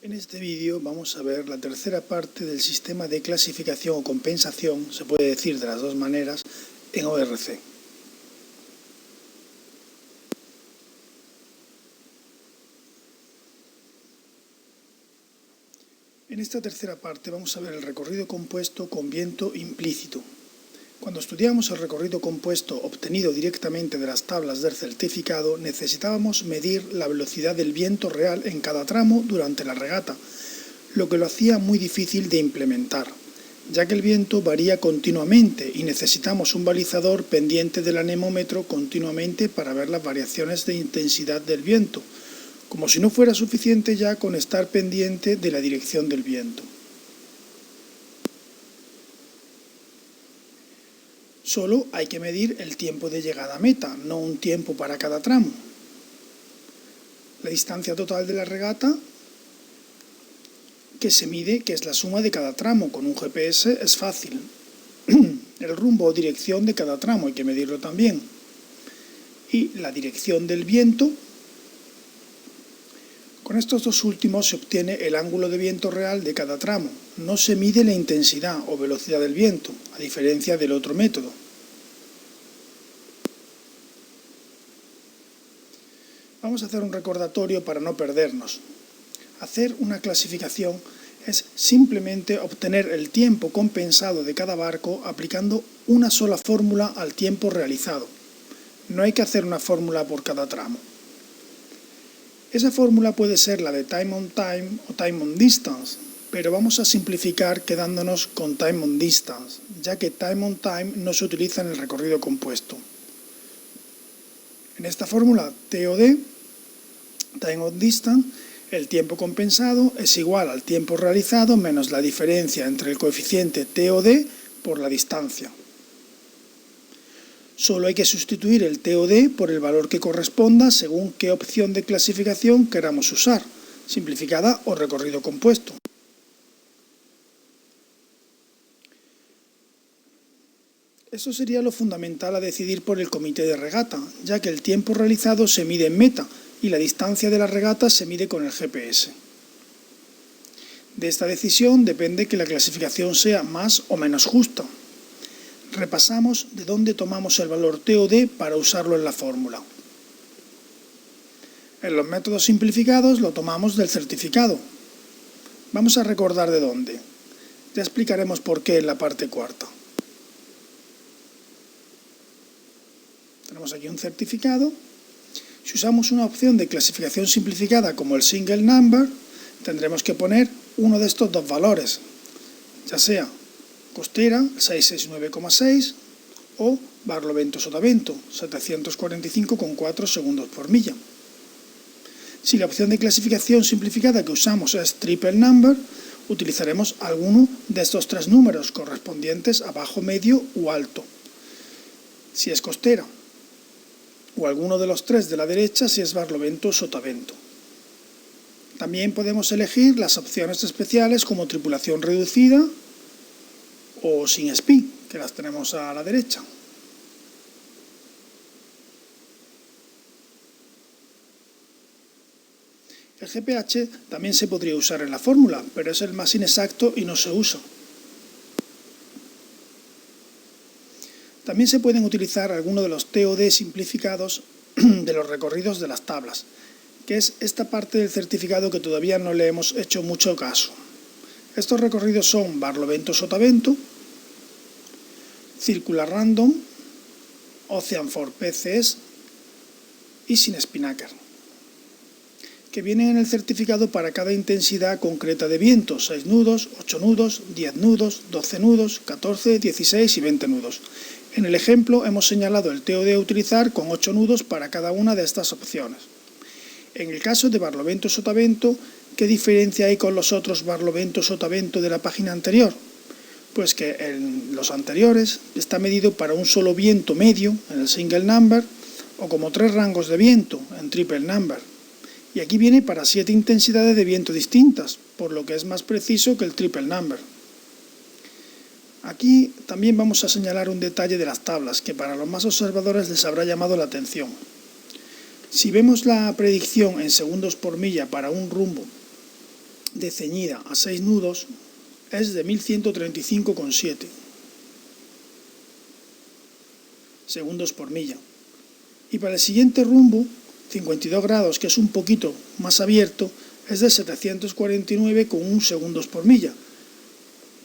En este vídeo vamos a ver la tercera parte del sistema de clasificación o compensación, se puede decir de las dos maneras, en ORC. En esta tercera parte vamos a ver el recorrido compuesto con viento implícito. Cuando estudiamos el recorrido compuesto obtenido directamente de las tablas del certificado, necesitábamos medir la velocidad del viento real en cada tramo durante la regata, lo que lo hacía muy difícil de implementar, ya que el viento varía continuamente y necesitamos un balizador pendiente del anemómetro continuamente para ver las variaciones de intensidad del viento, como si no fuera suficiente ya con estar pendiente de la dirección del viento. Solo hay que medir el tiempo de llegada a meta, no un tiempo para cada tramo. La distancia total de la regata que se mide, que es la suma de cada tramo. Con un GPS es fácil. El rumbo o dirección de cada tramo hay que medirlo también. Y la dirección del viento. Con estos dos últimos se obtiene el ángulo de viento real de cada tramo. No se mide la intensidad o velocidad del viento, a diferencia del otro método. Vamos a hacer un recordatorio para no perdernos. Hacer una clasificación es simplemente obtener el tiempo compensado de cada barco aplicando una sola fórmula al tiempo realizado. No hay que hacer una fórmula por cada tramo. Esa fórmula puede ser la de time on time o time on distance, pero vamos a simplificar quedándonos con time on distance, ya que time on time no se utiliza en el recorrido compuesto. En esta fórmula TOD, time on distance, el tiempo compensado es igual al tiempo realizado menos la diferencia entre el coeficiente TOD por la distancia. Solo hay que sustituir el TOD por el valor que corresponda según qué opción de clasificación queramos usar, simplificada o recorrido compuesto. Eso sería lo fundamental a decidir por el comité de regata, ya que el tiempo realizado se mide en meta y la distancia de la regata se mide con el GPS. De esta decisión depende que la clasificación sea más o menos justa. Repasamos de dónde tomamos el valor TOD para usarlo en la fórmula. En los métodos simplificados lo tomamos del certificado. Vamos a recordar de dónde. Ya explicaremos por qué en la parte cuarta. Tenemos aquí un certificado. Si usamos una opción de clasificación simplificada como el single number, tendremos que poner uno de estos dos valores, ya sea costera 669,6 o barlovento-sotavento 745,4 segundos por milla. Si la opción de clasificación simplificada que usamos es triple number, utilizaremos alguno de estos tres números correspondientes a bajo, medio u alto, si es costera, o alguno de los tres de la derecha si es barlovento-sotavento. También podemos elegir las opciones especiales como tripulación reducida o sin SPI, que las tenemos a la derecha. El GPH también se podría usar en la fórmula, pero es el más inexacto y no se usa. También se pueden utilizar algunos de los TOD simplificados de los recorridos de las tablas, que es esta parte del certificado que todavía no le hemos hecho mucho caso. Estos recorridos son barlovento-sotavento, Circular Random, Ocean for PCS y sin Spinnaker, que vienen en el certificado para cada intensidad concreta de viento, 6 nudos, 8 nudos, 10 nudos, 12 nudos, 14, 16 y 20 nudos. En el ejemplo hemos señalado el TOD a utilizar con 8 nudos para cada una de estas opciones. En el caso de barlovento-sotavento, ¿qué diferencia hay con los otros barlovento-sotavento de la página anterior? Pues que en los anteriores está medido para un solo viento medio en el single number o como 3 rangos de viento en triple number. Y aquí viene para 7 intensidades de viento distintas, por lo que es más preciso que el triple number. Aquí también vamos a señalar un detalle de las tablas que para los más observadores les habrá llamado la atención. Si vemos la predicción en segundos por milla para un rumbo de ceñida a 6 nudos es de 1135,7 segundos por milla. Y para el siguiente rumbo, 52 grados, que es un poquito más abierto, es de 749,1 segundos por milla.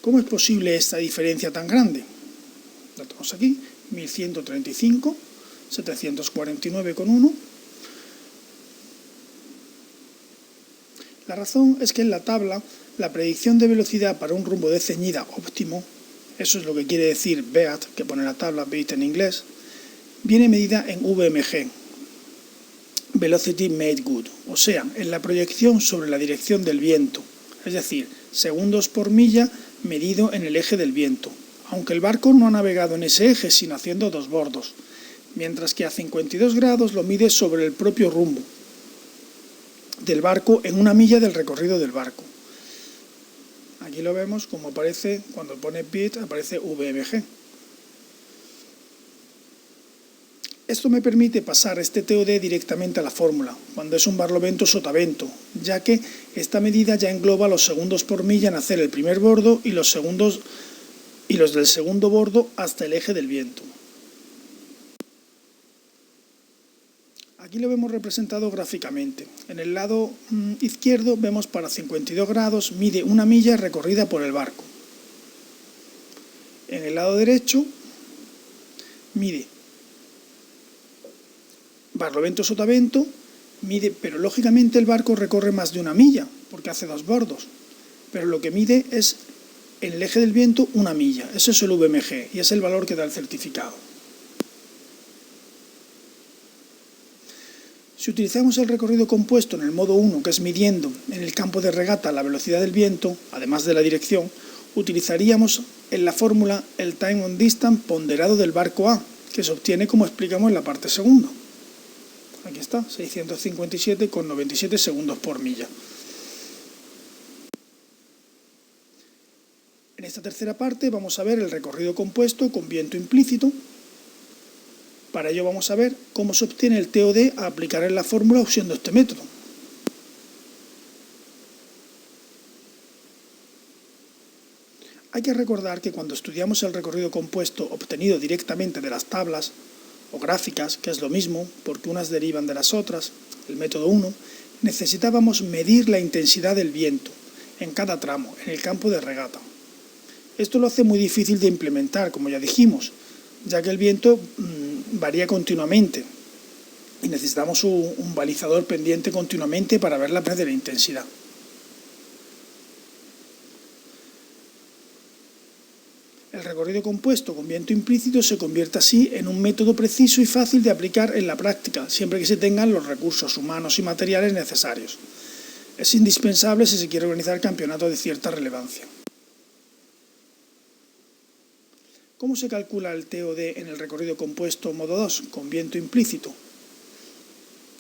¿Cómo es posible esta diferencia tan grande? La tenemos aquí, 1135, 749,1. La razón es que en la tabla la predicción de velocidad para un rumbo de ceñida óptimo, eso es lo que quiere decir BEAT, que pone la tabla, BEAT en inglés, viene medida en VMG, Velocity Made Good, o sea, en la proyección sobre la dirección del viento, es decir, segundos por milla medido en el eje del viento, aunque el barco no ha navegado en ese eje, sino haciendo dos bordos, mientras que a 52 grados lo mide sobre el propio rumbo del barco en una milla del recorrido del barco. Aquí lo vemos como aparece, cuando pone BEAT aparece VMG. Esto me permite pasar este TOD directamente a la fórmula, cuando es un barlovento-sotavento, ya que esta medida ya engloba los segundos por milla en hacer el primer bordo y los del segundo bordo hasta el eje del viento. Aquí lo vemos representado gráficamente. En el lado izquierdo vemos para 52 grados mide una milla recorrida por el barco. En el lado derecho mide barlovento-sotavento, mide, pero lógicamente el barco recorre más de una milla, porque hace dos bordos. Pero lo que mide es en el eje del viento una milla. Eso es el VMG y es el valor que da el certificado. Si utilizamos el recorrido compuesto en el modo 1, que es midiendo en el campo de regata la velocidad del viento, además de la dirección, utilizaríamos en la fórmula el time on distance ponderado del barco A, que se obtiene como explicamos en la parte segunda. Aquí está, 657,97 segundos por milla. En esta tercera parte vamos a ver el recorrido compuesto con viento implícito. Para ello vamos a ver cómo se obtiene el TOD a aplicar en la fórmula usando este método. Hay que recordar que cuando estudiamos el recorrido compuesto obtenido directamente de las tablas o gráficas, que es lo mismo porque unas derivan de las otras, el método 1, necesitábamos medir la intensidad del viento en cada tramo, en el campo de regata. Esto lo hace muy difícil de implementar, como ya dijimos, ya que el viento varía continuamente y necesitamos un balizador pendiente continuamente para ver la verdadera intensidad. El recorrido compuesto con viento implícito se convierte así en un método preciso y fácil de aplicar en la práctica, siempre que se tengan los recursos humanos y materiales necesarios. Es indispensable si se quiere organizar campeonatos de cierta relevancia. ¿Cómo se calcula el TOD en el recorrido compuesto modo 2, con viento implícito?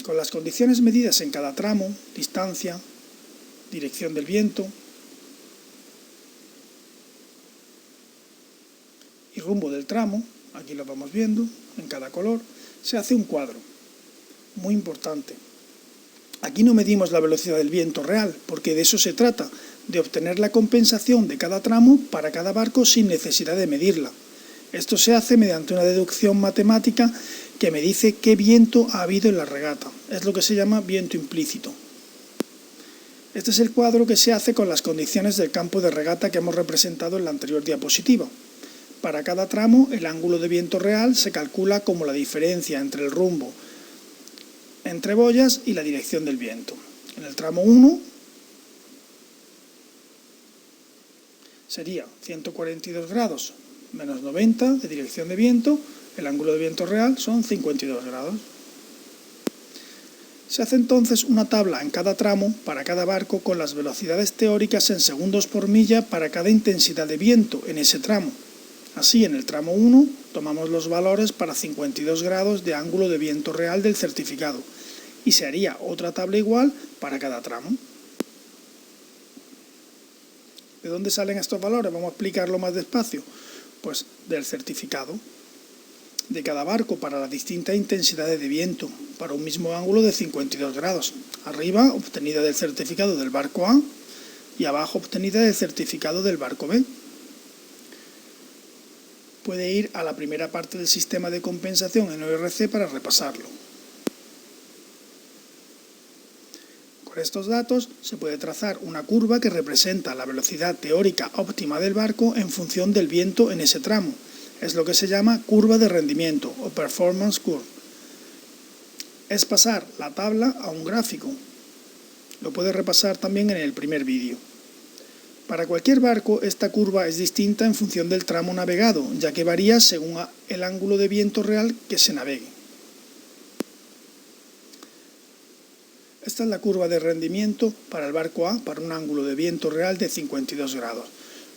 Con las condiciones medidas en cada tramo, distancia, dirección del viento y rumbo del tramo, aquí lo vamos viendo en cada color, se hace un cuadro, muy importante. Aquí no medimos la velocidad del viento real, porque de eso se trata, de obtener la compensación de cada tramo para cada barco sin necesidad de medirla. Esto se hace mediante una deducción matemática que me dice qué viento ha habido en la regata. Es lo que se llama viento implícito. Este es el cuadro que se hace con las condiciones del campo de regata que hemos representado en la anterior diapositiva. Para cada tramo, el ángulo de viento real se calcula como la diferencia entre el rumbo entre boyas y la dirección del viento. En el tramo 1 sería 142 grados menos 90 de dirección de viento, el ángulo de viento real son 52 grados. Se hace entonces una tabla en cada tramo para cada barco con las velocidades teóricas en segundos por milla para cada intensidad de viento en ese tramo. Así, en el tramo 1 tomamos los valores para 52 grados de ángulo de viento real del certificado y se haría otra tabla igual para cada tramo. ¿De dónde salen estos valores? Vamos a explicarlo más despacio. Pues del certificado de cada barco para las distintas intensidades de viento para un mismo ángulo de 52 grados. Arriba, obtenida del certificado del barco A, y abajo obtenida del certificado del barco B. Puede ir a la primera parte del sistema de compensación en ORC para repasarlo. Con estos datos se puede trazar una curva que representa la velocidad teórica óptima del barco en función del viento en ese tramo. Es lo que se llama curva de rendimiento o performance curve. Es pasar la tabla a un gráfico. Lo puedes repasar también en el primer vídeo. Para cualquier barco, esta curva es distinta en función del tramo navegado, ya que varía según el ángulo de viento real que se navegue. Esta es la curva de rendimiento para el barco A para un ángulo de viento real de 52 grados.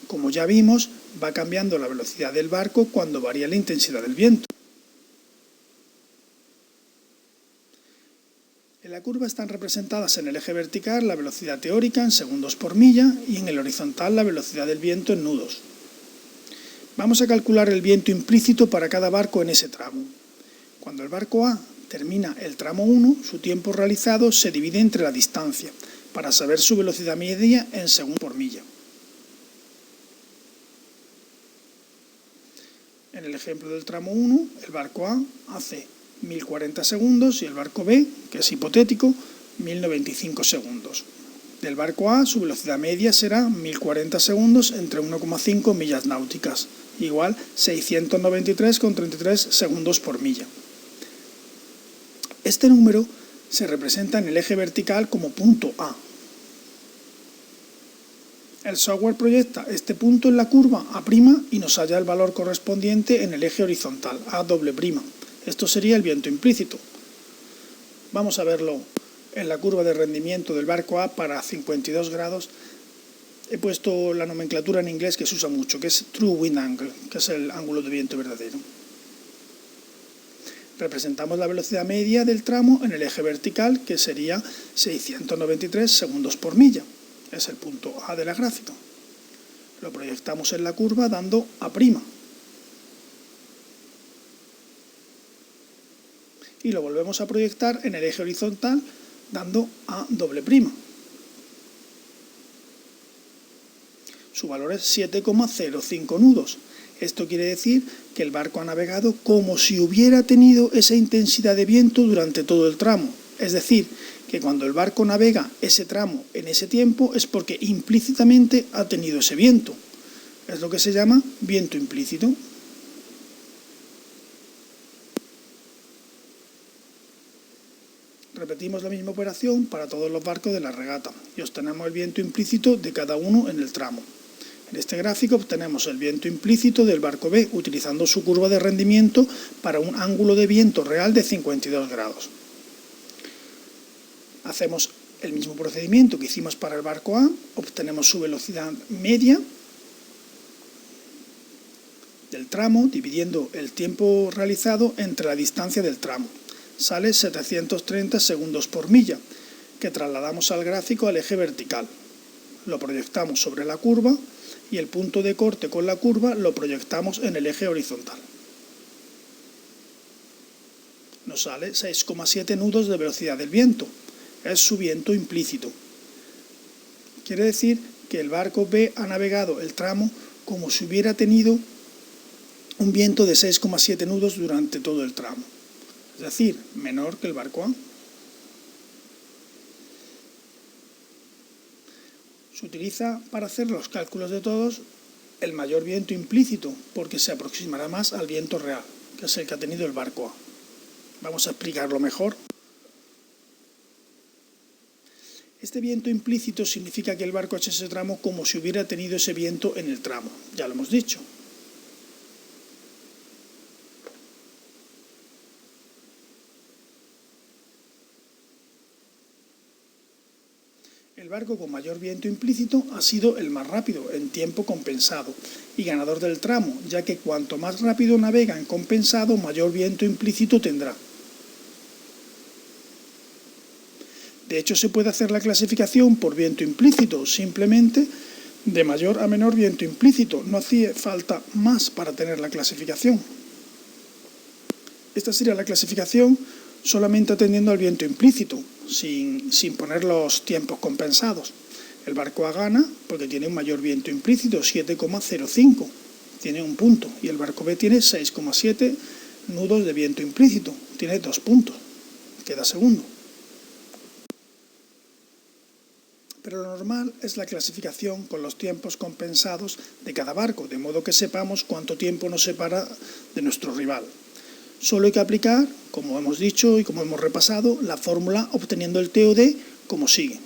Como ya vimos, va cambiando la velocidad del barco cuando varía la intensidad del viento. En la curva están representadas en el eje vertical la velocidad teórica en segundos por milla y en el horizontal la velocidad del viento en nudos. Vamos a calcular el viento implícito para cada barco en ese tramo. Cuando el barco A termina el tramo 1, su tiempo realizado se divide entre la distancia, para saber su velocidad media en segundos por milla. En el ejemplo del tramo 1, el barco A hace 1040 segundos y el barco B, que es hipotético, 1095 segundos. Del barco A, su velocidad media será 1040 segundos entre 1,5 millas náuticas, igual 693,33 segundos por milla. Este número se representa en el eje vertical como punto A. El software proyecta este punto en la curva A' y nos halla el valor correspondiente en el eje horizontal, A'. Esto sería el viento implícito. Vamos a verlo en la curva de rendimiento del barco A para 52 grados. He puesto la nomenclatura en inglés que se usa mucho, que es True Wind Angle, que es el ángulo de viento verdadero. Representamos la velocidad media del tramo en el eje vertical, que sería 693 segundos por milla. Es el punto A de la gráfica. Lo proyectamos en la curva dando A'. Y lo volvemos a proyectar en el eje horizontal dando A'. Su valor es 7,05 nudos. Esto quiere decir que el barco ha navegado como si hubiera tenido esa intensidad de viento durante todo el tramo. Es decir, que cuando el barco navega ese tramo en ese tiempo es porque implícitamente ha tenido ese viento. Es lo que se llama viento implícito. Repetimos la misma operación para todos los barcos de la regata y obtenemos el viento implícito de cada uno en el tramo. En este gráfico obtenemos el viento implícito del barco B utilizando su curva de rendimiento para un ángulo de viento real de 52 grados. Hacemos el mismo procedimiento que hicimos para el barco A, obtenemos su velocidad media del tramo dividiendo el tiempo realizado entre la distancia del tramo. Sale 730 segundos por milla, que trasladamos al gráfico al eje vertical. Lo proyectamos sobre la curva y el punto de corte con la curva lo proyectamos en el eje horizontal. Nos sale 6,7 nudos de velocidad del viento. Es su viento implícito. Quiere decir que el barco B ha navegado el tramo como si hubiera tenido un viento de 6,7 nudos durante todo el tramo. Es decir, menor que el barco A. Se utiliza para hacer los cálculos de todos el mayor viento implícito, porque se aproximará más al viento real, que es el que ha tenido el barco A. Vamos a explicarlo mejor. Este viento implícito significa que el barco ha hecho ese tramo como si hubiera tenido ese viento en el tramo. Ya lo hemos dicho. El barco con mayor viento implícito ha sido el más rápido en tiempo compensado y ganador del tramo, ya que cuanto más rápido navega en compensado, mayor viento implícito tendrá. De hecho, se puede hacer la clasificación por viento implícito, simplemente de mayor a menor viento implícito. No hacía falta más para tener la clasificación. Esta sería la clasificación solamente atendiendo al viento implícito, sin poner los tiempos compensados. El barco A gana porque tiene un mayor viento implícito, 7,05, tiene un punto, y el barco B tiene 6,7 nudos de viento implícito, tiene 2 puntos, queda segundo. Pero lo normal es la clasificación con los tiempos compensados de cada barco, de modo que sepamos cuánto tiempo nos separa de nuestro rival. Solo hay que aplicar, como hemos dicho y como hemos repasado, la fórmula obteniendo el TOD como sigue.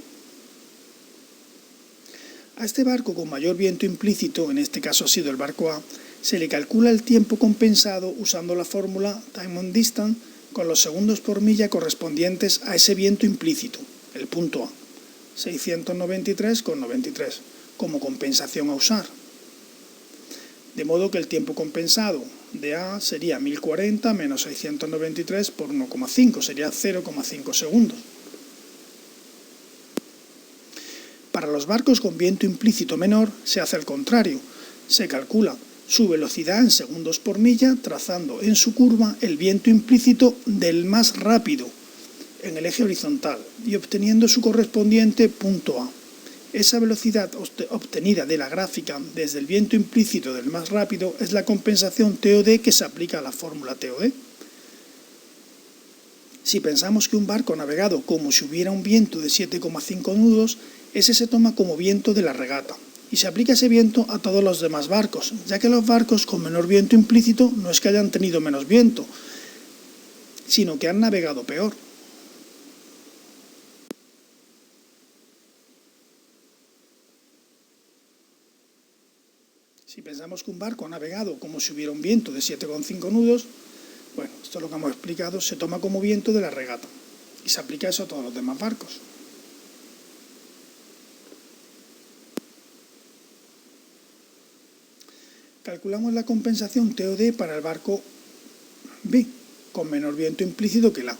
A este barco con mayor viento implícito, en este caso ha sido el barco A, se le calcula el tiempo compensado usando la fórmula time on distance con los segundos por milla correspondientes a ese viento implícito, el punto A. 693,93 como compensación a usar. De modo que el tiempo compensado de A sería 1040 menos 693 por 1,5, sería 0,5 segundos. Para los barcos con viento implícito menor se hace al contrario, se calcula su velocidad en segundos por milla trazando en su curva el viento implícito del más rápido en el eje horizontal y obteniendo su correspondiente punto A. Esa velocidad obtenida de la gráfica desde el viento implícito del más rápido es la compensación TOD que se aplica a la fórmula TOD. Si pensamos que un barco ha navegado como si hubiera un viento de 7,5 nudos, ese se toma como viento de la regata y se aplica ese viento a todos los demás barcos, ya que los barcos con menor viento implícito no es que hayan tenido menos viento, sino que han navegado peor. Si pensamos que un barco ha navegado como si hubiera un viento de 7,5 nudos, bueno, esto es lo que hemos explicado, se toma como viento de la regata y se aplica eso a todos los demás barcos. Calculamos la compensación TOD para el barco B, con menor viento implícito que el A.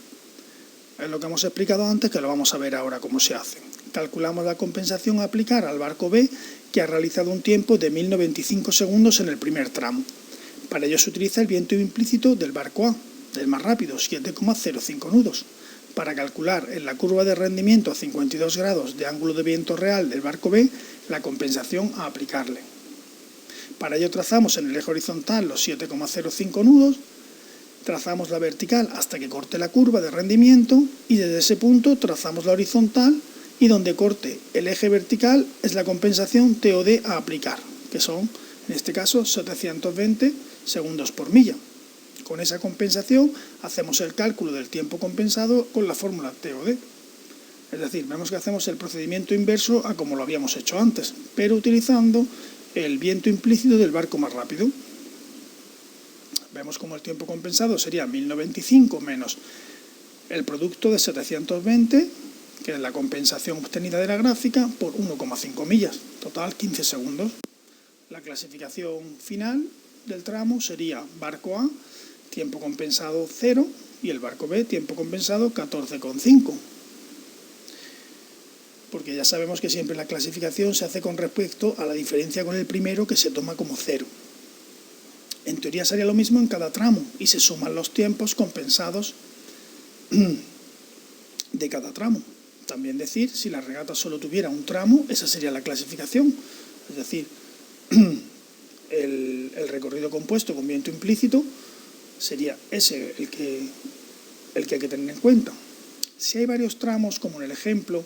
Es lo que hemos explicado antes, que lo vamos a ver ahora cómo se hace. Calculamos la compensación a aplicar al barco B, que ha realizado un tiempo de 1095 segundos en el primer tramo. Para ello se utiliza el viento implícito del barco A, del más rápido, 7,05 nudos. Para calcular en la curva de rendimiento a 52 grados de ángulo de viento real del barco B, la compensación a aplicarle. Para ello trazamos en el eje horizontal los 7,05 nudos, trazamos la vertical hasta que corte la curva de rendimiento y desde ese punto trazamos la horizontal y donde corte el eje vertical es la compensación TOD a aplicar, que son, en este caso, 720 segundos por milla. Con esa compensación hacemos el cálculo del tiempo compensado con la fórmula TOD. Es decir, vemos que hacemos el procedimiento inverso a como lo habíamos hecho antes, pero utilizando el viento implícito del barco más rápido. Vemos como el tiempo compensado sería 1095 menos el producto de 720, que es la compensación obtenida de la gráfica, por 1,5 millas, total 15 segundos. La clasificación final del tramo sería barco A, tiempo compensado 0, y el barco B, tiempo compensado 14,5. Porque ya sabemos que siempre la clasificación se hace con respecto a la diferencia con el primero, que se toma como 0. En teoría sería lo mismo en cada tramo y se suman los tiempos compensados de cada tramo. También decir, si la regata solo tuviera un tramo, esa sería la clasificación. Es decir, el recorrido compuesto con viento implícito sería ese el que hay que tener en cuenta. Si hay varios tramos, como en el ejemplo,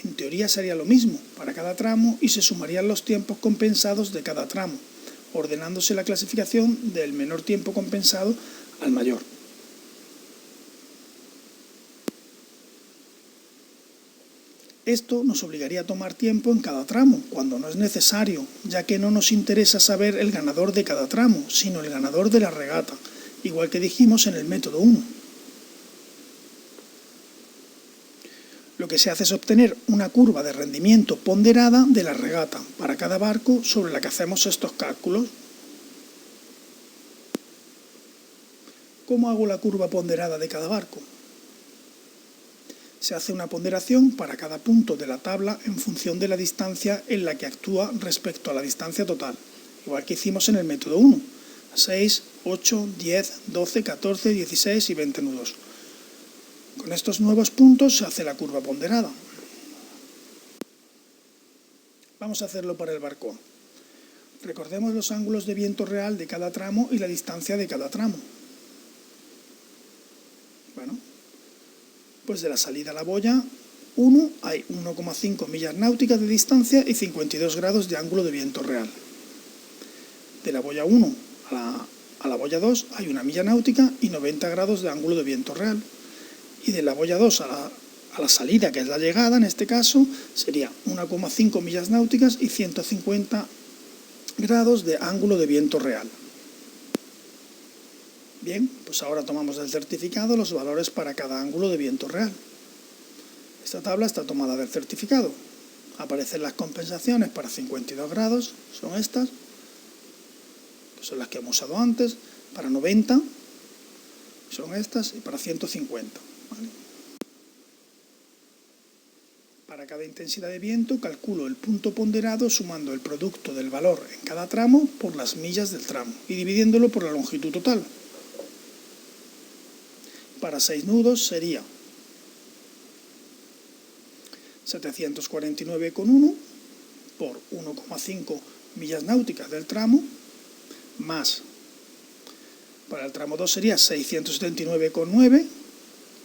en teoría sería lo mismo para cada tramo y se sumarían los tiempos compensados de cada tramo, ordenándose la clasificación del menor tiempo compensado al mayor. Esto nos obligaría a tomar tiempo en cada tramo, cuando no es necesario, ya que no nos interesa saber el ganador de cada tramo, sino el ganador de la regata, igual que dijimos en el método 1. Lo que se hace es obtener una curva de rendimiento ponderada de la regata para cada barco sobre la que hacemos estos cálculos. ¿Cómo hago la curva ponderada de cada barco? Se hace una ponderación para cada punto de la tabla en función de la distancia en la que actúa respecto a la distancia total, igual que hicimos en el método 1, 6, 8, 10, 12, 14, 16 y 20 nudos. Con estos nuevos puntos se hace la curva ponderada. Vamos a hacerlo para el barco A. Recordemos los ángulos de viento real de cada tramo y la distancia de cada tramo. Bueno, pues de la salida a la boya 1 hay 1,5 millas náuticas de distancia y 52 grados de ángulo de viento real. De la boya 1 a la boya 2 hay 1 milla náutica y 90 grados de ángulo de viento real. Y de la boya 2 a la salida, que es la llegada, en este caso, sería 1,5 millas náuticas y 150 grados de ángulo de viento real. Bien, pues ahora tomamos del certificado los valores para cada ángulo de viento real. Esta tabla está tomada del certificado. Aparecen las compensaciones para 52 grados, son estas, que son las que hemos usado antes, para 90, son estas, y para 150. ¿Vale? Para cada intensidad de viento calculo el punto ponderado sumando el producto del valor en cada tramo por las millas del tramo y dividiéndolo por la longitud total. Para 6 nudos sería 749,1 por 1,5 millas náuticas del tramo, más para el tramo 2 sería 679,9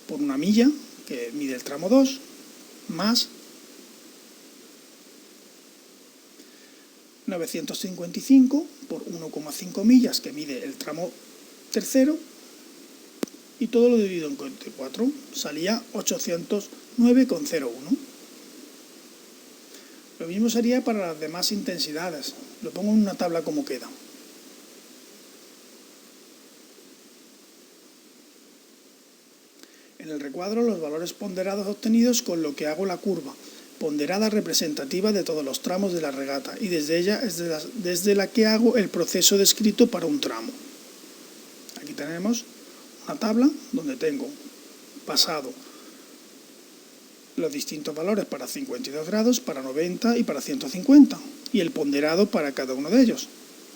por 1 milla que mide el tramo 2, más 955 por 1,5 millas que mide el tramo tercero, y todo lo dividido en 4 salía 809,01. Lo mismo sería para las demás intensidades. Lo pongo en una tabla como queda. En el recuadro los valores ponderados obtenidos con lo que hago la curva ponderada representativa de todos los tramos de la regata, y desde ella es desde la que hago el proceso descrito para un tramo. Aquí tenemos una tabla donde tengo pasado los distintos valores para 52 grados, para 90 y para 150, y el ponderado para cada uno de ellos.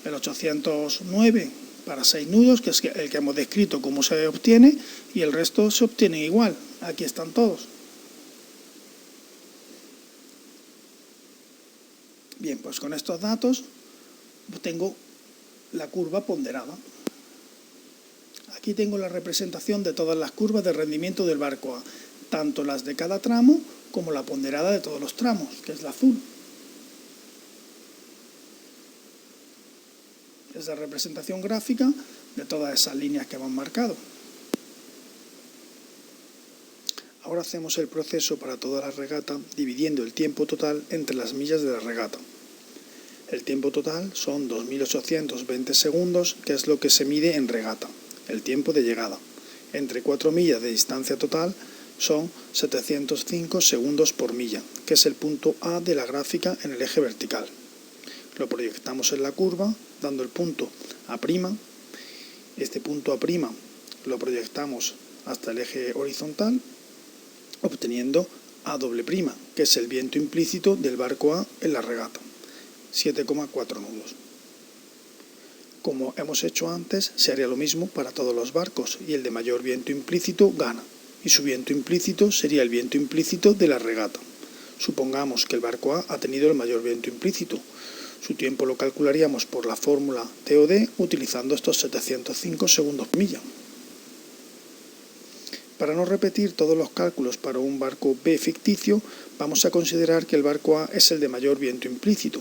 El 809 para 6 nudos, que es el que hemos descrito cómo se obtiene, y el resto se obtienen igual. Aquí están todos. Bien, pues con estos datos tengo la curva ponderada. Aquí tengo la representación de todas las curvas de rendimiento del barco A, tanto las de cada tramo como la ponderada de todos los tramos, que es la azul. Es la representación gráfica de todas esas líneas que hemos marcado. Ahora hacemos el proceso para toda la regata dividiendo el tiempo total entre las millas de la regata. El tiempo total son 2.820 segundos, que es lo que se mide en regata. El tiempo de llegada entre 4 millas de distancia total son 705 segundos por milla, que es el punto A de la gráfica en el eje vertical. Lo proyectamos en la curva dando el punto A'. Este punto A' lo proyectamos hasta el eje horizontal, obteniendo A', que es el viento implícito del barco A en la regata, 7,4 nudos. Como hemos hecho antes, se haría lo mismo para todos los barcos, y el de mayor viento implícito gana, y su viento implícito sería el viento implícito de la regata. Supongamos que el barco A ha tenido el mayor viento implícito. Su tiempo lo calcularíamos por la fórmula TOD utilizando estos 705 segundos milla. Para no repetir todos los cálculos para un barco B ficticio, vamos a considerar que el barco A es el de mayor viento implícito.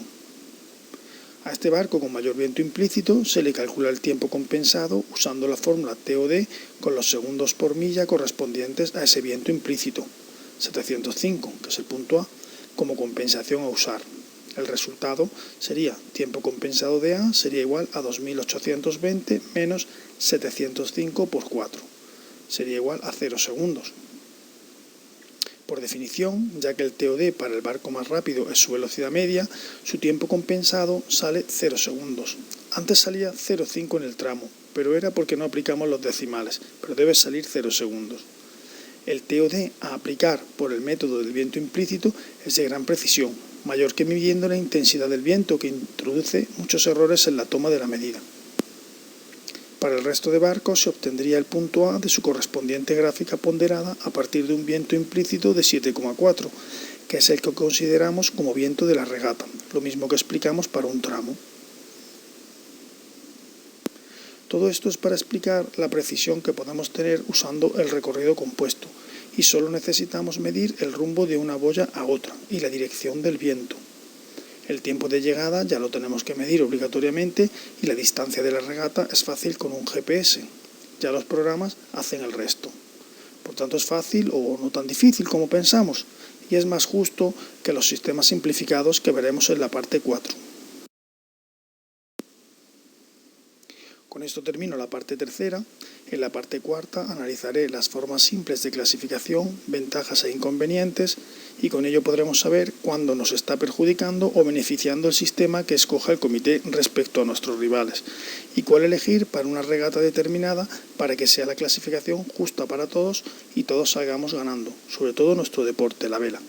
A este barco con mayor viento implícito se le calcula el tiempo compensado usando la fórmula TOD con los segundos por milla correspondientes a ese viento implícito, 705, que es el punto A, como compensación a usar. El resultado sería tiempo compensado de A sería igual a 2.820 menos 705 por 4. Sería igual a 0 segundos. Por definición, ya que el TOD para el barco más rápido es su velocidad media, su tiempo compensado sale 0 segundos. Antes salía 0,5 en el tramo, pero era porque no aplicamos los decimales, pero debe salir 0 segundos. El TOD a aplicar por el método del viento implícito es de gran precisión, mayor que midiendo la intensidad del viento, que introduce muchos errores en la toma de la medida. Para el resto de barcos se obtendría el punto A de su correspondiente gráfica ponderada a partir de un viento implícito de 7,4, que es el que consideramos como viento de la regata, lo mismo que explicamos para un tramo. Todo esto es para explicar la precisión que podemos tener usando el recorrido compuesto, y solo necesitamos medir el rumbo de una boya a otra y la dirección del viento. El tiempo de llegada ya lo tenemos que medir obligatoriamente y la distancia de la regata es fácil con un GPS. Ya los programas hacen el resto. Por tanto es fácil o no tan difícil como pensamos y es más justo que los sistemas simplificados que veremos en la parte 4. Con esto termino la parte tercera. En la parte cuarta analizaré las formas simples de clasificación, ventajas e inconvenientes, y con ello podremos saber cuándo nos está perjudicando o beneficiando el sistema que escoja el comité respecto a nuestros rivales, y cuál elegir para una regata determinada para que sea la clasificación justa para todos y todos salgamos ganando, sobre todo nuestro deporte, la vela.